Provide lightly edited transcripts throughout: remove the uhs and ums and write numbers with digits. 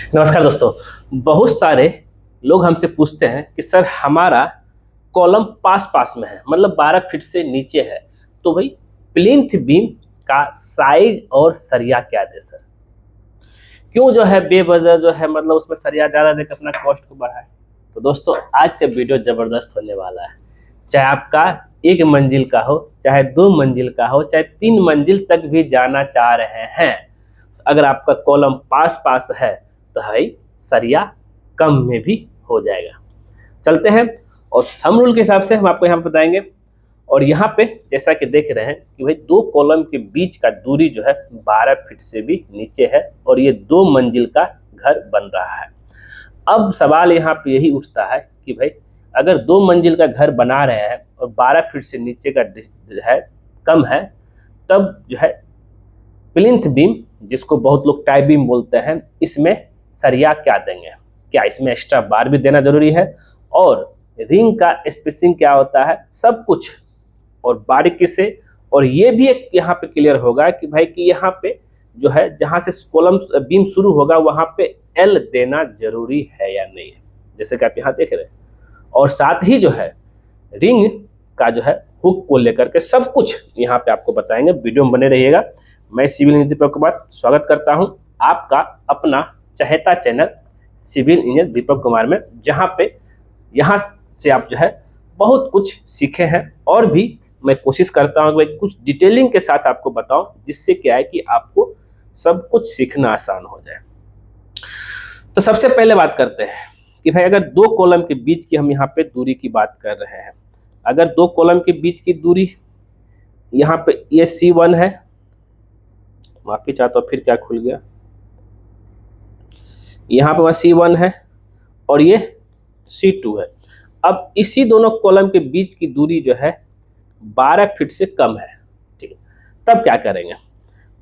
नमस्कार दोस्तों। बहुत सारे लोग हमसे पूछते हैं कि सर हमारा कॉलम पास पास में है, मतलब 12 फीट से नीचे है, तो भाई प्लिंथ बीम का साइज और सरिया क्या दे सर? क्यों जो है बेवजह जो है मतलब उसमें सरिया ज़्यादा देकर अपना कॉस्ट को बढ़ाए? तो दोस्तों आज का वीडियो ज़बरदस्त होने वाला है। चाहे आपका 1 मंजिल का हो, चाहे 2 मंजिल का हो, चाहे 3 मंजिल तक भी जाना चाह रहे हैं, अगर आपका कॉलम पास पास है तो भाई सरिया कम में भी हो जाएगा। चलते हैं और थंब रूल के हिसाब से हम आपको यहाँ बताएंगे। और यहाँ पे जैसा कि देख रहे हैं कि भाई 2 कॉलम के बीच का दूरी जो है 12 फीट से भी नीचे है और ये 2 मंजिल का घर बन रहा है। अब सवाल यहाँ पे यही उठता है कि भाई अगर 2 मंजिल का घर बना रहे हैं और 12 फीट से नीचे का है कम है, तब जो है प्लिंथ बीम, जिसको बहुत लोग टाई बीम बोलते हैं, इसमें सरिया क्या देंगे? क्या इसमें एक्स्ट्रा बार भी देना जरूरी है? और रिंग का स्पेसिंग क्या होता है? सब कुछ और बारीकी से। और ये भी एक यहाँ पे क्लियर होगा कि भाई कि यहाँ पे जो है जहाँ से कॉलम बीम शुरू होगा वहाँ पे एल देना जरूरी है या नहीं है, जैसे कि आप यहाँ देख रहे हैं। और साथ ही जो है रिंग का जो है हुक को लेकर के सब कुछ यहाँ पे आपको बताएंगे। वीडियो में बने रहिएगा। मैं सिविल इंजीनियर दीपक कुमार स्वागत करता हूँ आपका अपना चहेता channel civil engineer Deepak Kumar में, जहाँ पे यहाँ से आप जो है बहुत कुछ सीखे हैं और भी मैं कोशिश करता हूँ कि कुछ डिटेलिंग के साथ आपको बताऊं, जिससे क्या है कि आपको सब कुछ सीखना आसान हो जाए। तो सबसे पहले बात करते हैं कि भाई अगर 2 कॉलम के बीच की हम यहाँ पे दूरी की बात कर रहे हैं, अगर 2 कॉलम के बीच की दूरी यहाँ पे ये C1 है, माफी चाहता हूँ फिर क्या खुल गया, यहाँ पे C1 है और ये C2 है। अब इसी दोनों कॉलम के बीच की दूरी जो है 12 फीट से कम है, ठीक है। तब क्या करेंगे?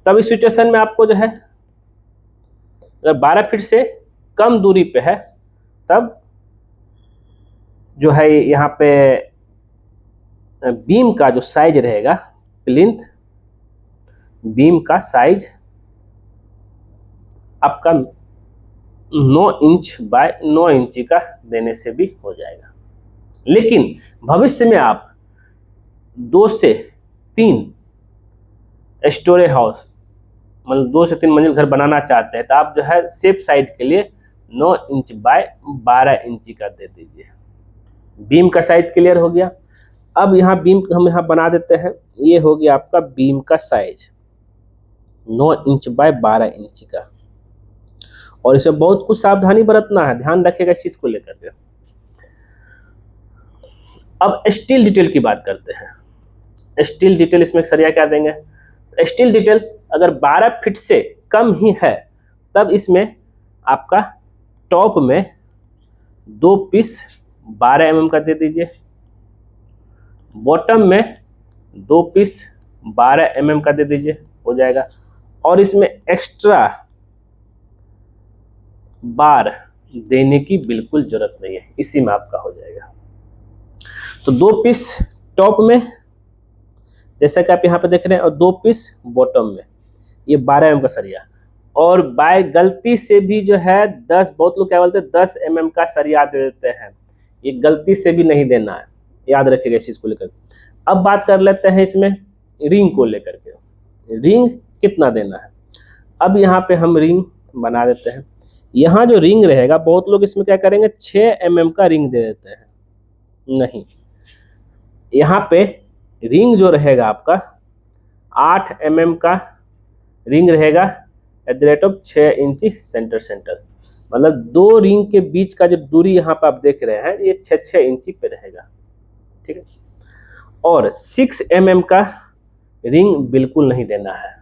तब इस सिचुएशन में आपको जो है अगर 12 फीट से कम दूरी पे है, तब जो है यहाँ पे बीम का जो साइज रहेगा, प्लिंथ बीम का साइज आपका 9 इंच बाय 9 इंची का देने से भी हो जाएगा। लेकिन भविष्य में आप 2 से 3 स्टोरी हाउस, मतलब 2 से 3 मंजिल घर बनाना चाहते हैं, तो आप जो है सेफ साइड के लिए 9 इंच बाय 12 इंची का दे दीजिए। बीम का साइज क्लियर हो गया। अब यहाँ बीम हम यहाँ बना देते हैं, ये हो गया आपका बीम का साइज 9 इंच बाय 12 इंची का। और इसमें बहुत कुछ सावधानी बरतना है, ध्यान रखिएगा इस चीज को लेकर के। अब स्टील डिटेल की बात करते हैं। स्टील डिटेल इसमें सरिया क्या देंगे? स्टील डिटेल अगर 12 फीट से कम ही है, तब इसमें आपका टॉप में 2 पीस 12 mm का दे दीजिए, बॉटम में 2 पीस 12 mm का दे दीजिए, हो जाएगा। और इसमें एक्स्ट्रा बार देने की बिल्कुल जरूरत नहीं है, इसी में आपका हो जाएगा। तो 2 पीस टॉप में, जैसा कि आप यहाँ पे देख रहे हैं, और 2 पीस बॉटम में, ये 12 mm का सरिया। और बाय गलती से भी जो है 10, बहुत लोग क्या बोलते हैं 10 mm का सरिया दे देते हैं, ये गलती से भी नहीं देना है, याद रखिएगा इस चीज को लेकर। अब बात कर लेते हैं इसमें रिंग को लेकर के, रिंग कितना देना है। अब यहाँ पे हम रिंग बना देते हैं। यहाँ जो रिंग रहेगा, बहुत लोग इसमें क्या करेंगे 6 mm का रिंग दे देते हैं, नहीं, यहाँ पे रिंग जो रहेगा आपका 8 mm का रिंग रहेगा @ 6 इंची सेंटर, मतलब 2 रिंग के बीच का जो दूरी यहाँ पे आप देख रहे हैं, ये 6 इंची पे रहेगा, ठीक है। और 6 mm का रिंग बिल्कुल नहीं देना है,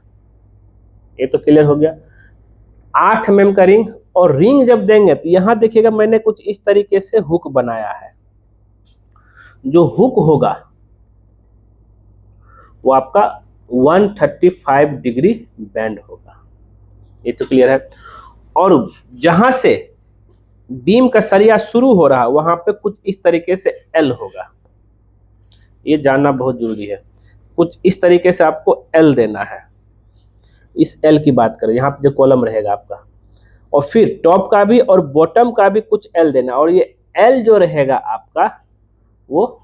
ये तो क्लियर हो गया। 8 mm का रिंग, और रिंग जब देंगे तो यहाँ देखिएगा मैंने कुछ इस तरीके से हुक बनाया है। जो हुक होगा वो आपका 135 डिग्री बैंड होगा, ये तो क्लियर है। और जहां से बीम का सरिया शुरू हो रहा है वहां पे कुछ इस तरीके से एल होगा, ये जानना बहुत जरूरी है। कुछ इस तरीके से आपको एल देना है। इस एल की बात करें, यहाँ पे जो कॉलम रहेगा आपका, और फिर टॉप का भी और बॉटम का भी कुछ एल देना, और ये एल जो रहेगा आपका, वो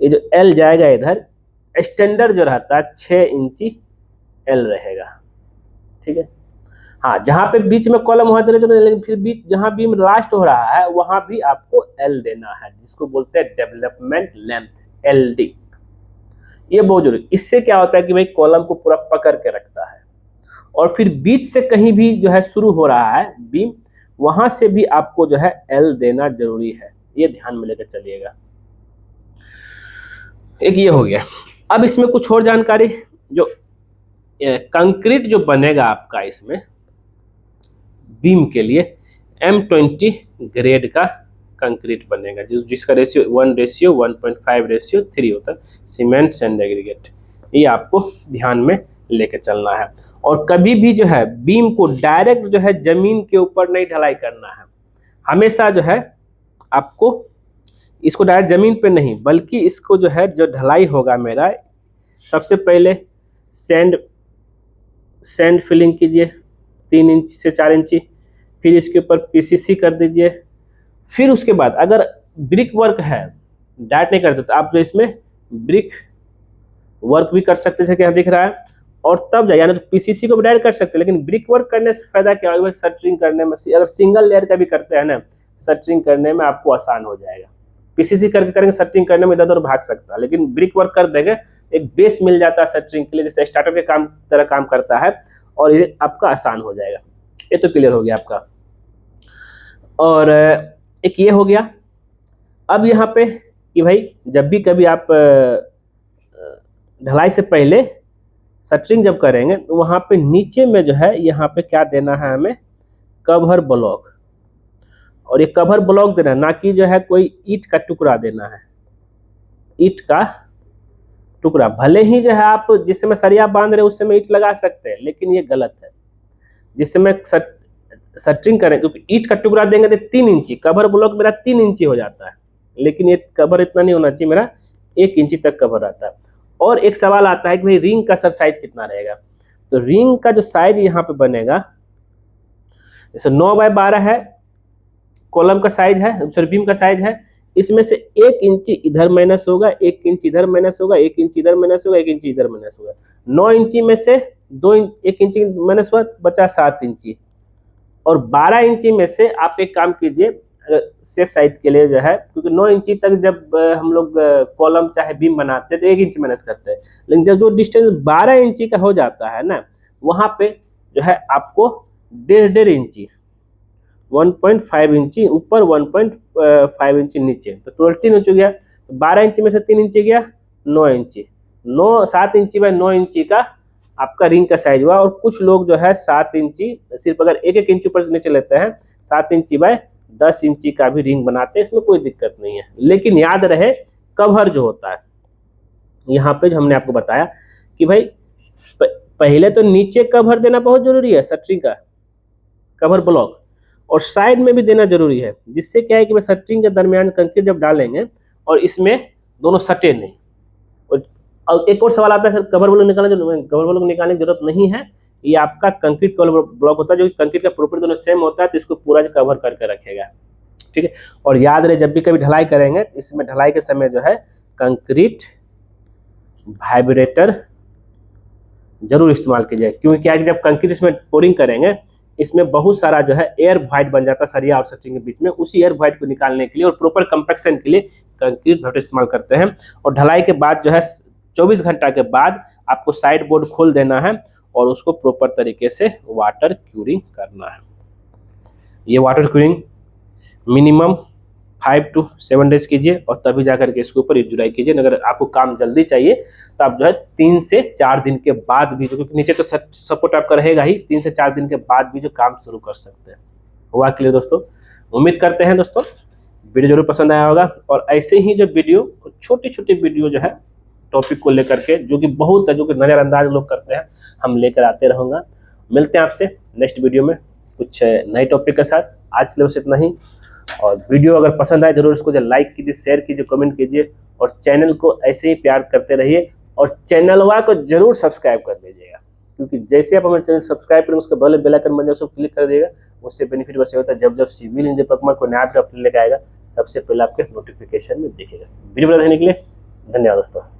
ये जो एल जाएगा इधर, स्टैंडर्ड जो रहता है 6 इंची एल रहेगा, ठीक है। हाँ, जहाँ पे बीच में कॉलम वहाँ देना चाहिए, लेकिन फिर बीच जहाँ बीम लास्ट हो रहा है वहाँ भी आपको एल देना है, जिसको बोलते हैं डेवलपमेंट लेंथ, एलडी। ये बहुत जरूरी, इससे क्या होता है कि भाई कॉलम को पूरा पकड़ के रखता है। और फिर बीच से कहीं भी जो है शुरू हो रहा है बीम, वहां से भी आपको जो है एल देना जरूरी है, ये ध्यान में लेकर चलिएगा। एक ये हो गया। अब इसमें कुछ और जानकारी, जो कंक्रीट जो बनेगा आपका इसमें बीम के लिए, M20 ग्रेड का कंक्रीट बनेगा, जिसका रेशियो 1:1.5:3 होता है, सीमेंट सैंड एग्रीगेट। ये आपको ध्यान में लेकर चलना है। और कभी भी जो है बीम को डायरेक्ट जो है जमीन के ऊपर नहीं ढलाई करना है, हमेशा जो है आपको इसको डायरेक्ट जमीन पे नहीं, बल्कि इसको जो है जो ढलाई होगा मेरा, सबसे पहले सैंड फिलिंग कीजिए 3 इंच से 4 इंची, फिर इसके ऊपर पीसीसी कर दीजिए। फिर उसके बाद अगर ब्रिक वर्क है, डायरेक्ट नहीं करते तो आप जो इसमें ब्रिक वर्क भी कर सकते हैं, क्या दिख रहा है, और तब जाए, यानी तो पीसीसी को भी डायरेक्ट कर सकते हैं, लेकिन ब्रिक वर्क करने से फायदा क्या होगा, शटरिंग करने में, अगर सिंगल लेयर का भी करते हैं ना, शटरिंग करने में आपको आसान हो जाएगा। पीसीसी करके करेंगे शटरिंग करने में इधर उधर भाग सकता है, लेकिन ब्रिक वर्क कर देंगे एक बेस मिल जाता है शटरिंग के लिए, जैसे स्टार्टर के काम तरह काम करता है, और ये आपका आसान हो जाएगा। ये तो क्लियर हो गया आपका। और एक ये हो गया। अब यहाँ पे कि भाई जब भी कभी आप ढलाई से पहले शटरिंग जब करेंगे तो वहाँ पे नीचे में जो है यहाँ पे क्या देना है हमें, कवर ब्लॉक। और ये कवर ब्लॉक देना, ना कि जो है कोई ईंट का टुकड़ा देना है, ईंट का टुकड़ा। भले ही जो है आप जिस समय सरिया बांध रहे उस समय ईंट लगा सकते हैं, लेकिन ये गलत है। जिस समय शटरिंग करें तो ईंट का टुकड़ा देंगे तो 3 इंची, कवर ब्लॉक मेरा 3 इंची हो जाता है, लेकिन ये कवर इतना नहीं होना चाहिए, मेरा 1 इंची तक कवर आता है। और एक सवाल आता है कि भाई रिंग का सर साइज कितना रहेगा, तो रिंग का जो साइज यहाँ पे बनेगा, जैसे 9x12 है कॉलम का साइज है, सॉरी बीम का साइज है, इसमें से 1 इंची इधर माइनस होगा, 1 इंच इधर माइनस होगा, 1 इंच इधर माइनस होगा, 1 इंची इधर माइनस होगा। 9 इंची में से 1 इंची माइनस हुआ, बचा 7 इंची। और 12 इंची में से आप एक काम कीजिए सेफ साइड के लिए जो है, क्योंकि 9 इंची तक जब हम लोग कॉलम चाहे बीम बनाते हैं तो 1 इंच माइनस करते हैं, लेकिन जब जो डिस्टेंस 12 इंची का हो जाता है ना, वहाँ पे जो है आपको 1.5 इंची, 1.5 इंची ऊपर, 1.5 इंची नीचे, तो टोटल 3 इंच हो गया। तो 12 इंची में से 3 इंची गया, 9 इंची, 7 इंची बाय 9 इंची का आपका रिंग का साइज हुआ। और कुछ लोग जो है 7 इंची, सिर्फ अगर 1-1 इंच ऊपर नीचे लेते हैं, 7 इंची बाय 10 इंची का भी रिंग बनाते हैं, इसमें कोई दिक्कत नहीं है। लेकिन याद रहे कवर जो होता है, यहाँ पे जो हमने आपको बताया कि भाई पहले तो नीचे कवर देना बहुत जरूरी है, शटरिंग का कवर ब्लॉक, और साइड में भी देना जरूरी है, जिससे क्या है कि शटरिंग के दरमियान कंक्रीट जब डालेंगे और इसमें दोनों सटे नहीं। और एक और सवाल आता है, सर कवर ब्लॉक निकालने की जरूरत नहीं है, ये आपका कंक्रीट कवर ब्लॉक होता है, जो कंक्रीट का प्रॉपर्टी दोनों सेम होता है, तो इसको पूरा कवर करके रखेगा, ठीक है। और याद रहे जब भी कभी ढलाई करेंगे, इसमें ढलाई के समय जो है कंक्रीट वाइब्रेटर जरूर इस्तेमाल कीजिए, क्योंकि क्या है कि जब कंक्रीट इसमें पोरिंग करेंगे, इसमें बहुत सारा जो है एयर वाइड बन जाता है सरिया और शटरिंग के बीच में, उसी एयर वाइड को निकालने के लिए और प्रॉपर कंपैक्शन के लिए कंक्रीट वाइब्रेटर इस्तेमाल करते हैं। और ढलाई के बाद जो है 24 घंटा के बाद आपको साइड बोर्ड खोल देना है और उसको प्रॉपर तरीके से वाटर क्यूरिंग करना है। ये water curing minimum 5 to 7 days कीजिए, और तभी जाकर के इसके ऊपर जुड़ाई कीजिए। अगर आपको काम जल्दी चाहिए तो आप जो है 3 से 4 दिन के बाद भी, जो क्योंकि नीचे तो सपोर्ट आपका रहेगा ही, 3 से 4 दिन के बाद भी जो काम शुरू कर सकते हैं। हुआ क्लियर दोस्तों? उम्मीद करते हैं दोस्तों वीडियो जरूर पसंद आया होगा, और ऐसे ही जो वीडियो, छोटी छोटी वीडियो जो है टॉपिक को लेकर के, जो कि बहुत है, जो कि नज़रअंदाज लोग करते हैं, हम लेकर आते रहूँगा। मिलते हैं आपसे नेक्स्ट वीडियो में कुछ नए टॉपिक के साथ। आज के लिए बस इतना ही, और वीडियो अगर पसंद आए जरूर इसको लाइक कीजिए, शेयर कीजिए, कमेंट कीजिए, और चैनल को ऐसे ही प्यार करते रहिए, और चैनलवा को जरूर सब्सक्राइब कर लीजिएगा। क्योंकि जैसे आप हमारे चैनल सब्सक्राइब करेंगे उसके बगल में बेल आइकन बन जाए उसको क्लिक कर दिएगा। उससे बेनिफिट बस ये होता है, जब जब सिविल इंजीनियर पकमा को नया अपडेट लेकर आएगा सबसे पहले आपके नोटिफिकेशन में दिखेगा। वीडियो देखने के लिए धन्यवाद दोस्तों।